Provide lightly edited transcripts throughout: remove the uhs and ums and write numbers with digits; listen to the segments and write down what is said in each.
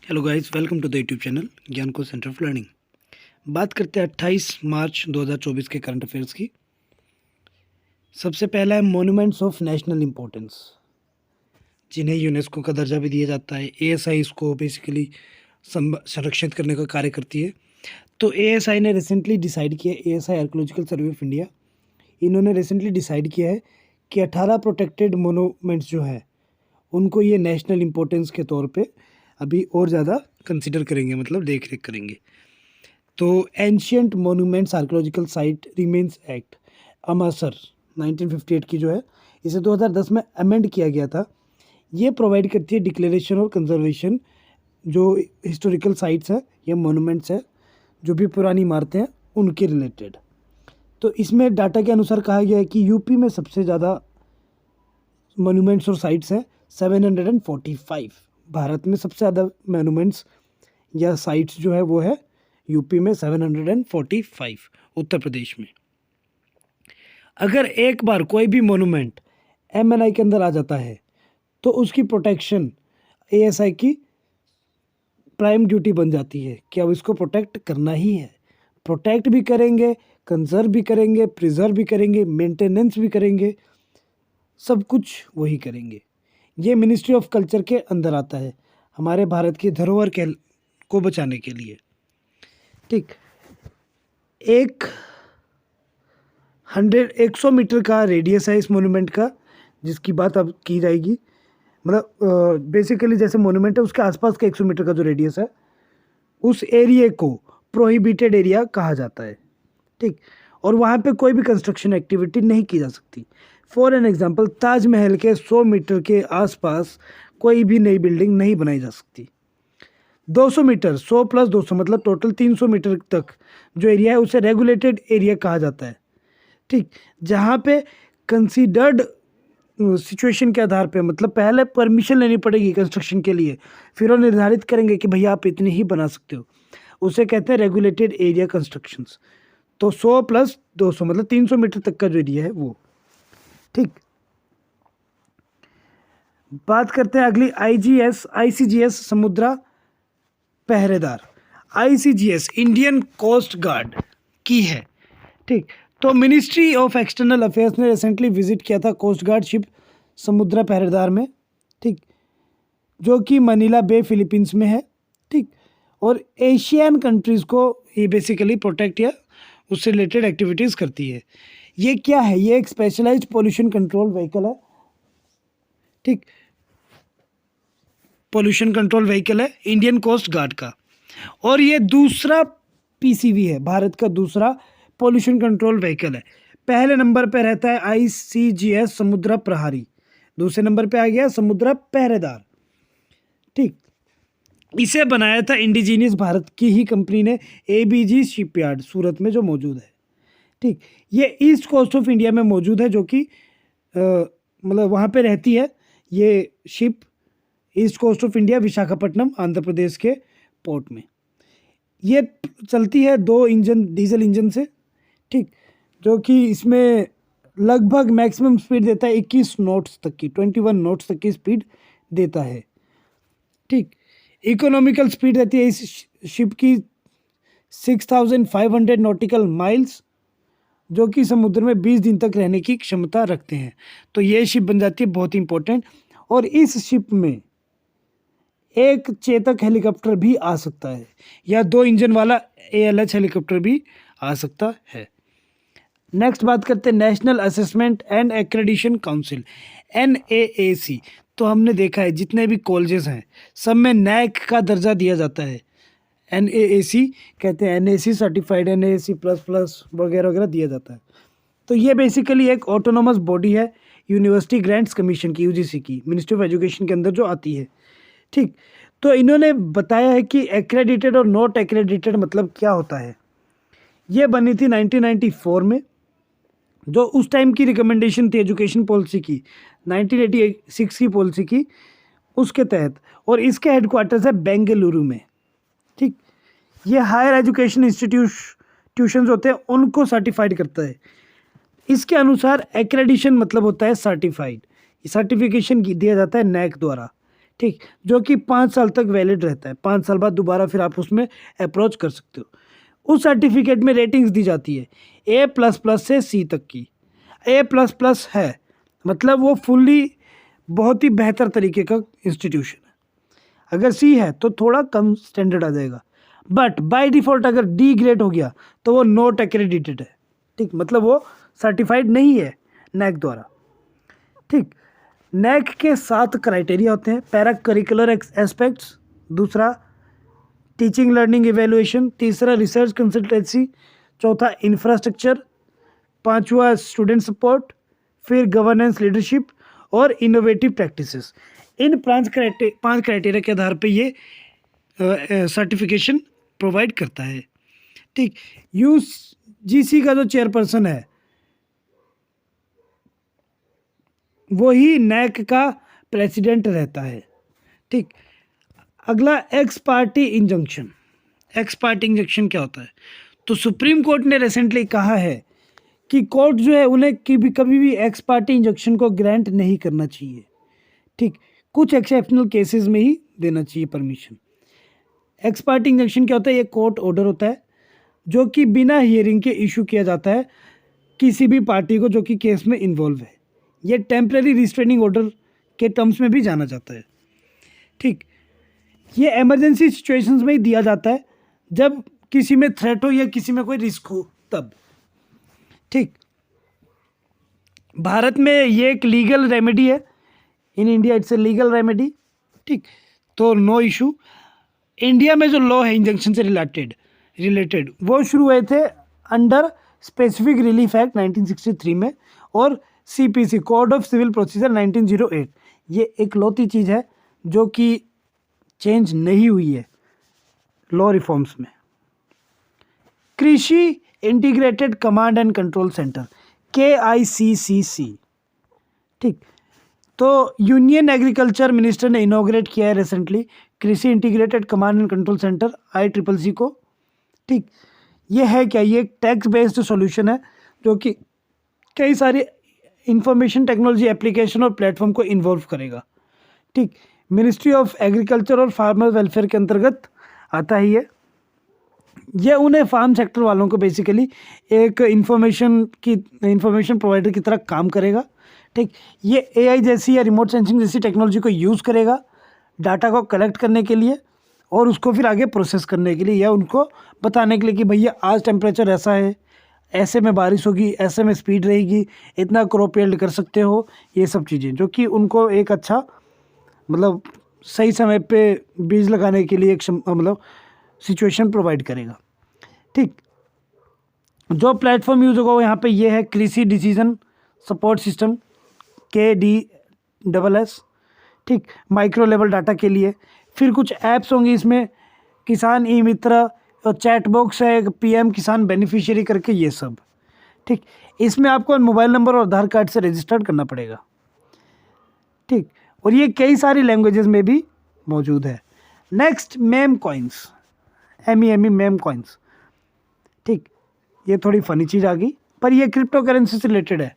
Hello guys, welcome to the YouTube channel Gyan को centre of learning. बात करते हैं 28 मार्च 2024 के करंट अफेयर्स की। सबसे पहला है मॉन्यूमेंट्स ऑफ नेशनल इम्पोर्टेंस, जिन्हें यूनेस्को का दर्जा भी दिया जाता है। एएसआई इसको बेसिकली संरक्षित करने का कार्य करती है। तो एएसआई ने रिसेंटली डिसाइड किया, ASI archaeological survey of India, इन्होंने रिसेंटली डिसाइड किया है कि 18 प्रोटेक्टेड मोनूमेंट्स जो है उनको ये नेशनल इम्पोर्टेंस के तौर पे अभी और ज़्यादा कंसिडर करेंगे, मतलब देख रेख करेंगे। तो ancient monuments archaeological site remains act AMASR 1958 की जो है, इसे 2010 में अमेंड किया गया था। ये प्रोवाइड करती है डिक्लेरेशन और कंजर्वेशन जो हिस्टोरिकल साइट्स है या मोनूमेंट्स है, जो भी पुरानी इमारतें हैं उनके रिलेटेड। तो इसमें डाटा के अनुसार कहा गया है कि यूपी में सबसे ज़्यादा मोनूमेंट्स और साइट्स हैं 745। भारत में सबसे ज़्यादा मोनूमेंट्स या साइट्स जो है वो है यूपी में 745, उत्तर प्रदेश में। अगर एक बार कोई भी मोनूमेंट एमएनआई के अंदर आ जाता है तो उसकी प्रोटेक्शन एएसआई की प्राइम ड्यूटी बन जाती है कि अब इसको प्रोटेक्ट करना ही है। प्रोटेक्ट भी करेंगे, कंजर्व भी करेंगे, प्रिजर्व भी करेंगे, मेंटेनेंस भी करेंगे, सब कुछ वही करेंगे। ये मिनिस्ट्री ऑफ कल्चर के अंदर आता है, हमारे भारत की धरोहर को बचाने के लिए। ठीक, 100 मीटर का रेडियस है इस मोन्यूमेंट का, जिसकी बात अब की जाएगी। मतलब बेसिकली जैसे मोन्यूमेंट है उसके आसपास का 100 मीटर का जो रेडियस है, उस एरिया को प्रोहिबिटेड एरिया कहा जाता है। ठीक, और वहाँ पे कोई भी कंस्ट्रक्शन एक्टिविटी नहीं की जा सकती। फॉर एन एग्जांपल, ताजमहल के 100 मीटर के आसपास कोई भी नई बिल्डिंग नहीं बनाई जा सकती। 200 मीटर, 100 प्लस 200 मतलब टोटल 300 मीटर तक जो एरिया है उसे रेगुलेटेड एरिया कहा जाता है। ठीक, जहाँ पे कंसीडर्ड सिचुएशन के आधार पे, मतलब पहले परमिशन लेनी पड़ेगी कंस्ट्रक्शन के लिए, फिर वो निर्धारित करेंगे कि भैया आप इतनी ही बना सकते हो, उसे कहते हैं रेगुलेटेड एरिया कंस्ट्रक्शंस। तो 100 प्लस 200 मतलब 300 मीटर तक का जो एरिया है वो। ठीक, बात करते हैं अगली आईसीजीएस समुद्रा पहरेदार। आईसीजीएस इंडियन कोस्ट गार्ड की है। ठीक, तो मिनिस्ट्री ऑफ एक्सटर्नल अफेयर्स ने रिसेंटली विजिट किया था कोस्ट गार्ड शिप समुद्रा पहरेदार में। ठीक, जो कि मनीला बे फिलीपींस में है। ठीक, और एशियन कंट्रीज़ को ये बेसिकली प्रोटेक्ट या उससे रिलेटेड एक्टिविटीज़ करती है। ये क्या है? ये एक स्पेशलाइज्ड पोल्यूशन कंट्रोल व्हीकल है। ठीक, पोल्यूशन कंट्रोल व्हीकल है इंडियन कोस्ट गार्ड का, और ये दूसरा पीसीवी है, भारत का दूसरा पोल्यूशन कंट्रोल व्हीकल है। पहले नंबर पे रहता है आईसीजीएस समुद्रा प्रहारी, दूसरे नंबर पे आ गया समुद्रा पहरेदार। ठीक, इसे बनाया था इंडिजीनियस भारत की ही कंपनी ने, एबीजी शिपयार्ड सूरत में जो मौजूद है। ठीक, ये ईस्ट कोस्ट ऑफ इंडिया में मौजूद है, जो कि मतलब वहाँ पे रहती है ये ship, east coast of India, Visakhapatnam, Andhra Pradesh के पोर्ट में। ये चलती है 2 इंजन डीजल इंजन से। ठीक, जो कि इसमें लगभग मैक्सिमम स्पीड देता है 21 नॉट्स तक की, 21 नॉट्स तक की स्पीड देता है। ठीक, इकोनॉमिकल स्पीड रहती है इस शिप की 6500 नॉटिकल माइल्स, जो कि समुद्र में 20 दिन तक रहने की क्षमता रखते हैं। तो ये शिप बन जाती है बहुत इंपॉर्टेंट। और इस शिप में एक चेतक हेलीकॉप्टर भी आ सकता है, या 2 इंजन वाला एएलएच हेलीकॉप्टर भी आ सकता है। नेक्स्ट बात करते हैं national assessment and accreditation council, NAAC. तो हमने देखा है जितने भी कॉलेजेस हैं सब में नैक का दर्जा दिया जाता है। एनएएसी कहते हैं, NAC certified, NAAC plus plus वगैरह वगैरह दिया जाता है। तो ये बेसिकली एक ऑटोनोमस बॉडी है यूनिवर्सिटी ग्रांट्स कमीशन की, यूजीसी की, मिनिस्ट्री ऑफ एजुकेशन के अंदर जो आती है। ठीक, तो इन्होंने बताया है कि एक्रेडिटेड और नॉट एक्रेडिटेड मतलब क्या होता है। ये बनी थी 1994 में, जो उस टाइम की रिकमेंडेशन थी एजुकेशन पॉलिसी की, 1986 की पॉलिसी की, उसके तहत। और इसके हेडक्वार्टर्स है बेंगलुरु में। ठीक, ये हायर एजुकेशन इंस्टीट्यूशंस होते हैं उनको सर्टिफाइड करता है। इसके अनुसार एक्रेडिशन मतलब होता है सर्टिफाइड, सर्टिफिकेशन दिया जाता है नैक द्वारा। ठीक, जो कि 5 साल तक वैलिड रहता है। 5 साल बाद दोबारा फिर आप उसमें अप्रोच कर सकते हो। उस सर्टिफिकेट में रेटिंग्स दी जाती है A++ से C तक की। A++ है मतलब वो फुल्ली बहुत ही बेहतर तरीके का इंस्टीट्यूशन है। अगर C है तो थोड़ा कम स्टैंडर्ड आ जाएगा, बट बाय डिफ़ॉल्ट अगर D ग्रेड हो गया तो वो नॉट एक्रेडिटेड है। ठीक, मतलब वो सर्टिफाइड नहीं है NAAC द्वारा। ठीक, NAAC के 7 क्राइटेरिया होते हैं। पैरा करिकुलर एस्पेक्ट्स, दूसरा टीचिंग लर्निंग इवेल्युएशन, तीसरा रिसर्च कंसल्टेंसी, चौथा इंफ्रास्ट्रक्चर, पांचवा स्टूडेंट सपोर्ट, फिर गवर्नेंस लीडरशिप और इनोवेटिव प्रैक्टिसेस। इन 5 क्राइटेरिया के आधार पे ये सर्टिफिकेशन प्रोवाइड करता है। ठीक, UGC का जो चेयरपर्सन है वही NAAC का प्रेसिडेंट रहता है। ठीक, अगला x party injunction. X party injunction क्या होता है? तो सुप्रीम कोर्ट ने रिसेंटली कहा है कि कोर्ट जो है उन्हें कभी भी एक्स पार्टी इंजंक्शन को ग्रांट नहीं करना चाहिए। ठीक, कुछ एक्सेप्शनल केसेस में ही देना चाहिए परमिशन। एक्स पार्टी इंजंक्शन क्या होता है? ये कोर्ट ऑर्डर होता है जो कि बिना हियरिंग के इशू किया जाता है किसी भी पार्टी को जो कि केस में इन्वॉल्व है। ये टेम्परेरी रिस्ट्रेनिंग ऑर्डर के टर्म्स में भी जाना जाता है। ठीक, ये इमरजेंसी सिचुएशंस में ही दिया जाता है जब किसी में थ्रेट हो या किसी में कोई रिस्क हो तब। ठीक, भारत में ये एक लीगल रेमेडी है। In India it's a legal remedy. ठीक, तो नो इशू। इंडिया में जो लॉ है इंजंक्शन से रिलेटेड वो शुरू हुए थे अंडर स्पेसिफिक रिलीफ एक्ट 1963 में और CPC code of civil procedure 1908। ये एक लौती चीज़ है जो कि चेंज नहीं हुई है लॉ रिफॉर्म्स में। कृषि integrated command and control centre KICCC। ठीक, तो यूनियन एग्रीकल्चर मिनिस्टर ने इनॉग्रेट किया है रिसेंटली कृषि integrated command and control centre ICCC को। ठीक, ये है क्या? ये एक टैक्स बेस्ड सॉल्यूशन है जो कि कई सारे इंफॉर्मेशन टेक्नोलॉजी एप्लीकेशन और प्लेटफॉर्म को इन्वॉल्व करेगा। ठीक, मिनिस्ट्री ऑफ एग्रीकल्चर और फार्मर वेलफेयर के अंतर्गत आता है ये उन्हें फार्म सेक्टर वालों को बेसिकली एक इंफॉर्मेशन प्रोवाइडर की तरह काम करेगा। ठीक, ये AI जैसी या रिमोट सेंसिंग जैसी टेक्नोलॉजी को यूज़ करेगा डाटा को कलेक्ट करने के लिए और उसको फिर आगे प्रोसेस करने के लिए या उनको बताने के लिए कि भैया आज टेम्परेचर ऐसा है, ऐसे में बारिश होगी, ऐसे में स्पीड रहेगी, इतना क्रॉप यील्ड कर सकते हो। ये सब चीज़ें जो कि उनको एक अच्छा मतलब सही समय पे बीज लगाने के लिए एक मतलब सिचुएशन प्रोवाइड करेगा। ठीक, जो प्लेटफॉर्म यूज़ होगा वो यहाँ पे ये है कृषि डिसीजन सपोर्ट सिस्टम KDSS। ठीक, माइक्रो लेवल डाटा के लिए। फिर कुछ ऐप्स होंगी इसमें, किसान ई मित्र और चैट बॉक्स है, PM किसान बेनिफिशियरी करके ये सब। ठीक, इसमें आपको मोबाइल नंबर और आधार कार्ड से रजिस्टर्ड करना पड़ेगा। ठीक, और ये कई सारी लैंग्वेजेस में भी मौजूद है। Next ma'am coins, MEM coins. ठीक, ये थोड़ी फनी चीज़ आ गई पर ये क्रिप्टो करेंसी से रिलेटेड है।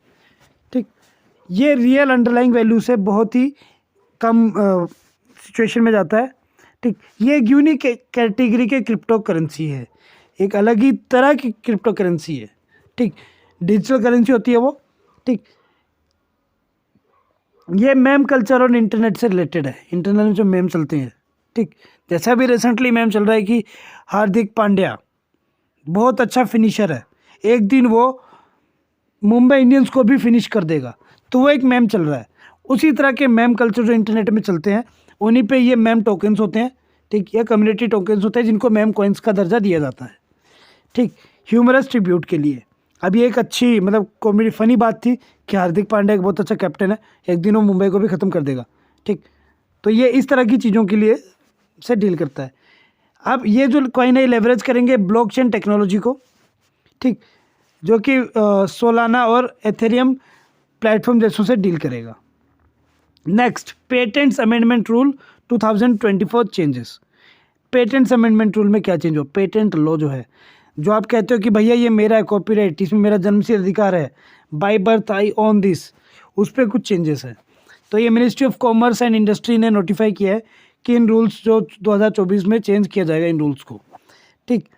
ठीक, ये रियल अंडरलाइंग वैल्यू से बहुत ही कम सिचुएशन में जाता है। ठीक, ये एक यूनिक कैटेगरी के क्रिप्टो करेंसी है, एक अलग ही तरह की क्रिप्टो करेंसी है। ठीक, डिजिटल करेंसी होती है वो। ठीक, ये मेम कल्चर और इंटरनेट से रिलेटेड है, इंटरनेट में जो मेम चलते हैं। ठीक, जैसा भी रिसेंटली मेम चल रहा है कि हार्दिक पांड्या बहुत अच्छा फिनिशर है, एक दिन वो मुंबई इंडियंस को भी फिनिश कर देगा, तो वो एक मेम चल रहा है। उसी तरह के मेम कल्चर जो इंटरनेट में चलते हैं उन्हीं पे ये मेम टोकन्स होते हैं। ठीक, ये कम्युनिटी टोकन्स होते हैं जिनको मेम कॉइन्स का दर्जा दिया जाता है। ठीक, ह्यूमरस ट्रिब्यूट के लिए। अब ये एक अच्छी मतलब कॉमेडी फनी बात थी कि हार्दिक पांड्या एक बहुत अच्छा कैप्टन है, एक दिन वो मुंबई को भी ख़त्म कर देगा। ठीक, तो ये इस तरह की चीज़ों के लिए से डील करता है। अब ये जो कॉइन है लेवरेज करेंगे ब्लॉकचेन टेक्नोलॉजी को। ठीक, जो कि सोलाना और एथेरियम प्लेटफॉर्म जैसों से डील करेगा। Next, patents amendment rule 2024 changes. Patents amendment rule में क्या चेंज हो? पेटेंट लॉ जो है, जो आप कहते हो कि भैया ये मेरा है कॉपीराइट, इसमें मेरा जन्मसिद्ध अधिकार है, by birth I own this, उस पर कुछ चेंजेस है। तो ये ministry of commerce and industry ने नोटिफाई किया है कि इन रूल्स जो 2024 में चेंज किया जाएगा इन रूल्स को। ठीक,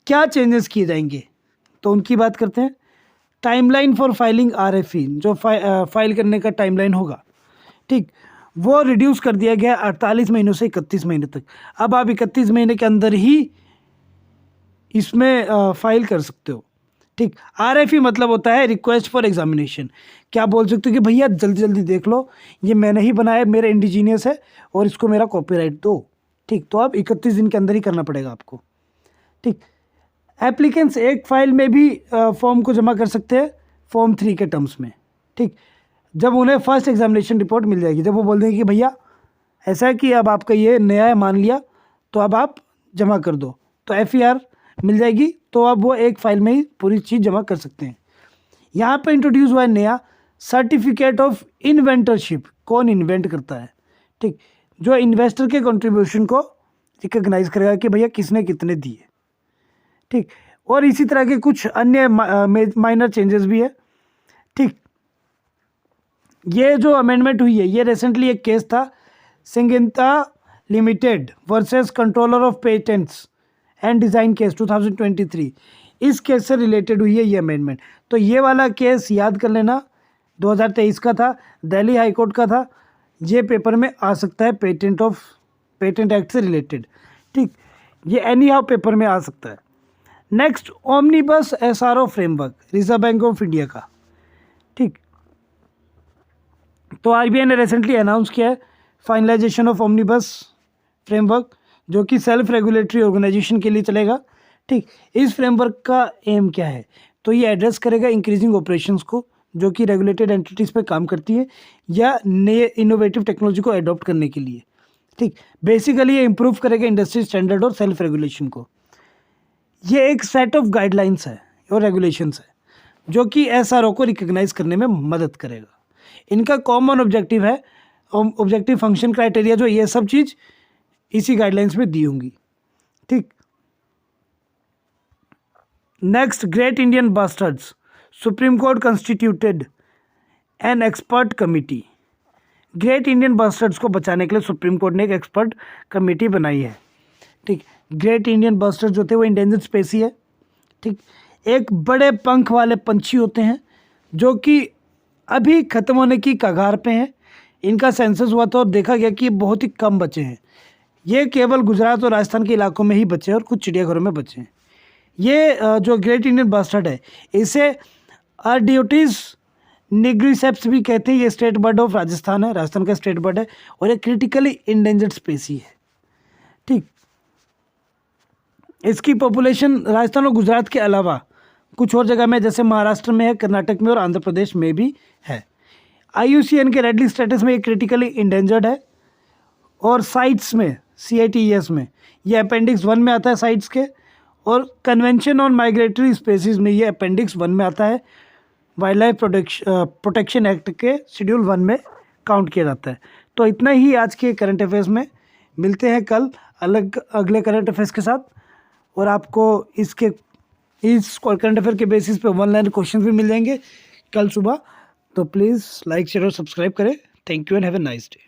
क्या चेंजेस किए जाएंगे तो उनकी बात करते हैं। टाइमलाइन फॉर फाइलिंग RFE, जो फाइल करने का टाइमलाइन होगा, ठीक, वो रिड्यूस कर दिया गया 48 महीनों से 31 महीने तक। अब आप 31 महीने के अंदर ही इसमें फाइल कर सकते हो। ठीक, RFE मतलब होता है रिक्वेस्ट फॉर एग्जामिनेशन। क्या बोल सकते हो कि भैया जल्दी जल्दी देख लो, ये मैंने ही बनाया, मेरा इंडिजीनियस है और इसको मेरा कॉपीराइट दो। ठीक, तो अब 31 दिन के अंदर ही करना पड़ेगा आपको। ठीक, एप्लीकेंट्स एक फाइल में भी फॉर्म को जमा कर सकते हैं फॉर्म 3 के टर्म्स में। ठीक, जब उन्हें फर्स्ट एग्जामिनेशन रिपोर्ट मिल जाएगी, जब वो बोल देंगे कि भैया ऐसा है कि अब आपका ये नया है, मान लिया, तो अब आप जमा कर दो, तो FER मिल जाएगी, तो अब वो एक फाइल में ही पूरी चीज़ जमा कर सकते हैं। यहाँ पे इंट्रोड्यूस हुआ है नया सर्टिफिकेट ऑफ इन्वेंटरशिप। कौन इन्वेंट करता है? ठीक, जो इन्वेस्टर के कंट्रीब्यूशन को रिकॉग्नाइज करेगा कि भैया किसने कितने दिए। ठीक, और इसी तरह के कुछ अन्य माइनर चेंजेस भी है। ठीक, ये जो अमेंडमेंट हुई है, ये रिसेंटली एक केस था, सिंगिंता limited versus controller of patents and design case 2023, इस केस से रिलेटेड हुई है ये अमेंडमेंट। तो ये वाला केस याद कर लेना, 2023 का था, दिल्ली हाई कोर्ट का था। ये पेपर में आ सकता है, पेटेंट एक्ट से रिलेटेड। ठीक, ये एनी हाउ पेपर में आ सकता है। Next, omnibus SRO framework, reserve bank of India का। ठीक, तो RBI ने रिसेंटली अनाउंस किया है फाइनलाइजेशन ऑफ ओमनीबस फ्रेमवर्क, जो कि सेल्फ रेगुलेटरी ऑर्गेनाइजेशन के लिए चलेगा। ठीक, इस फ्रेमवर्क का एम क्या है? तो ये एड्रेस करेगा इंक्रीजिंग ऑपरेशंस को, जो कि रेगुलेटेड एंटिटीज़ पे काम करती है या नए इनोवेटिव टेक्नोलॉजी को अडॉप्ट करने के लिए। ठीक, बेसिकली ये इंप्रूव करेगा इंडस्ट्री स्टैंडर्ड और सेल्फ रेगुलेशन को। ये एक सेट ऑफ गाइडलाइंस है और रेगुलेशंस है जो कि SRO को रिकग्नाइज करने में मदद करेगा। इनका कॉमन ऑब्जेक्टिव है, ऑब्जेक्टिव फंक्शन क्राइटेरिया, जो ये सब चीज़ इसी गाइडलाइंस में दी होंगी। ठीक, next, great Indian bustards, supreme court constituted an expert committee. Great Indian bustards को बचाने के लिए सुप्रीम कोर्ट ने एक एक्सपर्ट कमेटी बनाई है। ठीक, ग्रेट इंडियन बास्टर्ड जो थे वो इंडेंजर्ड स्पेसी है। ठीक, एक बड़े पंख वाले पंछी होते हैं जो कि अभी ख़त्म होने की कगार पे हैं। इनका सेंसस हुआ था और देखा गया कि बहुत ही कम बचे हैं। ये केवल गुजरात और राजस्थान के इलाकों में ही बचे हैं और कुछ चिड़ियाघरों में बचे हैं। ये जो ग्रेट इंडियन बास्टर्ड है, इसे अर्डियोटिस निग्रिसेप्स भी कहते हैं। ये स्टेट बर्ड ऑफ राजस्थान है, राजस्थान का स्टेट बर्ड है और ये क्रिटिकली इंडेंजर्ड स्पेसी है। ठीक, इसकी पॉपुलेशन राजस्थान और गुजरात के अलावा कुछ और जगह में, जैसे महाराष्ट्र में है, कर्नाटक में और आंध्र प्रदेश में भी है। IUCN के रेड लिस्ट स्टेटस में ये क्रिटिकली इंडेंजर्ड है और साइट्स में, CITES में ये अपेंडिक्स 1 में आता है साइट्स के, और कन्वेंशन ऑन माइग्रेटरी स्पेसीज में ये अपेंडिक्स 1 में आता है। वाइल्ड लाइफ प्रोटेक्शन एक्ट के शेड्यूल 1 में काउंट किया जाता है। तो इतना ही आज के करंट अफेयर्स में। मिलते हैं कल अगले करंट अफेयर्स के साथ, और आपको इस करंट अफेयर के बेसिस पे 1 लाइन क्वेश्चन भी मिल जाएंगे कल सुबह। तो प्लीज़ लाइक, शेयर और सब्सक्राइब करें। Thank you and have a nice day.